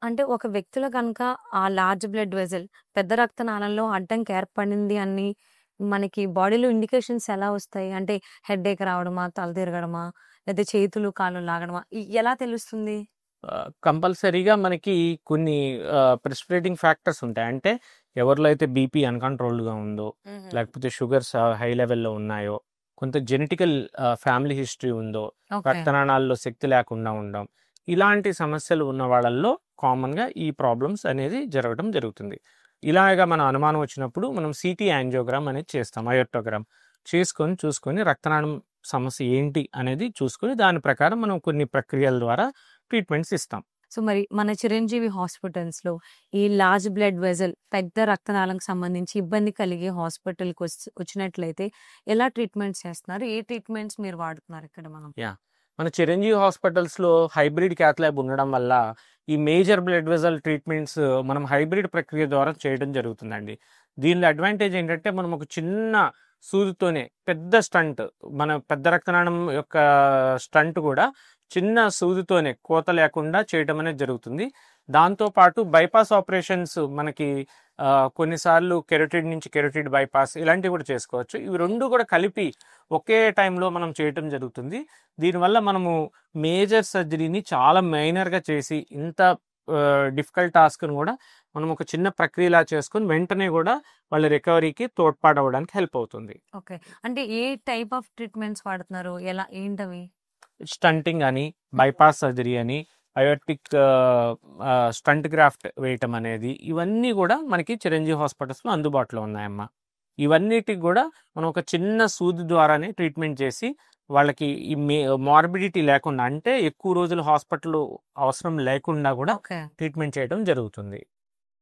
అంటే ఒక వ్యక్తిలో గనక ఆ లార్జ్ బ్లడ్ వెసెల్ పెద్ద రక్తనాళంలో అడ్డంకి ఏర్పడింది అని మనకి బాడీలో ఇండికేషన్స్ ఎలా వస్తాయి? అంటే హెడ్‌ఏక్ రావడమా? తల తిరగడమా? లేతే చేతులు, కాళ్ళు లాగడమా? ఎలా తెలుస్తుంది? కంపల్సరీగా మనకి కొన్ని ప్రిస్పిరేటింగ్ ఫ్యాక్టర్స్ ఉంటాయి. అంటే ఎవరిలో అయితే బీపీ అన్‌కంట్రోల్డ్‌గా ఉందో, హుహు. లేకపోతే షుగర్స్ హై లెవెల్‌లో ఉన్నాయో, కొంత జెనెటికల్ ఫ్యామిలీ హిస్టరీ ఉందో, ఓకే. రక్తనాళాల్లో శక్తి లేకుండా ఉండడం, ఇలాంటి సమస్యలు ఉన్న వాళ్ళల్లో కామన్‌గా ఈ ప్రాబ్లమ్స్ అనేది జరగడం జరుగుతుంది. ఇలాగ మన అనుమానం వచ్చినప్పుడు మనం సీటీ యాంజియోగ్రామ్ అనేది చేస్తాం. అయోర్టోగ్రామ్ చూసుకొని రక్తనాళం సమస్య ఏంటి అనేది చూసుకొని దాని ప్రకారం మనం కొన్ని ప్రక్రియల ద్వారా ట్రీట్మెంట్స్ ఇస్తాం. సో, మరి మన చిరంజీవి హాస్పిటల్స్‌లో ఈ లార్జ్ బ్లడ్ వెసెల్ పెద్ద రక్తనాళంకి సంబంధించి ఇబ్బంది కలిగి హాస్పిటల్‌కి వచ్చినట్లయితే ఎలా ట్రీట్మెంట్స్ చేస్తున్నారు? ఏ ట్రీట్మెంట్స్ మీరు వాడుతున్నారు ఇక్కడ మనం? యాహ్! మన చిరంజీవి హాస్పిటల్స్‌లో హైబ్రిడ్ క్యాత్ ల్యాబ్ ఉండడం వల్ల ఈ మేజర్ బ్లడ్ వెసెల్ ట్రీట్మెంట్స్ మనం హైబ్రిడ్ ప్రక్రియ ద్వారా చేయడం జరుగుతుందండి. దీనిలో అడ్వాంటేజ్ ఏంటంటే మనం ఒక చిన్న సూదితోనే పెద్ద స్టంట్ మన పెద్ద రక్తనాళం యొక్క స్టంట్ కూడా చిన్న సూదితోనే కోత లేకుండా చేయడం అనేది జరుగుతుంది. దాంతో పాటు బైపాస్ ఆపరేషన్స్ మనకి కొన్నిసార్లు కెరోటిడ్ నుంచి కెరోటిడ్ బైపాస్ ఇలాంటివి కూడా చేసుకోవచ్చు. ఇవి 2 కూడా కలిపి ఒకే టైంలో మనం చేయటం జరుగుతుంది. దీనివల్ల మనము మేజర్ సర్జరీని చాలా మైనర్‌గా చేసి ఇంత డిఫికల్ట్ టాస్క్‌ని కూడా మనం ఒక చిన్న ప్రక్రియలా చేసుకొని వెంటనే కూడా వాళ్ళ రికవరీకి తోడ్పాటవ్వడానికి హెల్ప్ అవుతుంది. ఓకే. అంటే ఏ టైప్ ఆఫ్ ట్రీట్మెంట్స్ వాడుతున్నారు? ఏంటవి? స్టంటింగ్ అని, బైపాస్ సర్జరీ అని, అయోర్టిక్ స్టంట్ గ్రాఫ్ట్ వేయటం అనేది ఇవన్నీ కూడా మనకి చిరంజీవి హాస్పిటల్స్‌లో అందుబాటులో ఉన్నాయమ్మా. ఇవన్నిటికి కూడా మనం ఒక చిన్న సూది ద్వారానే ట్రీట్మెంట్ చేసి వాళ్ళకి ఈ మార్బిడిటీ లేకుండా అంటే ఎక్కువ రోజులు హాస్పిటల్ అవసరం లేకుండా కూడా ఓకే. ట్రీట్మెంట్ చేయడం జరుగుతుంది.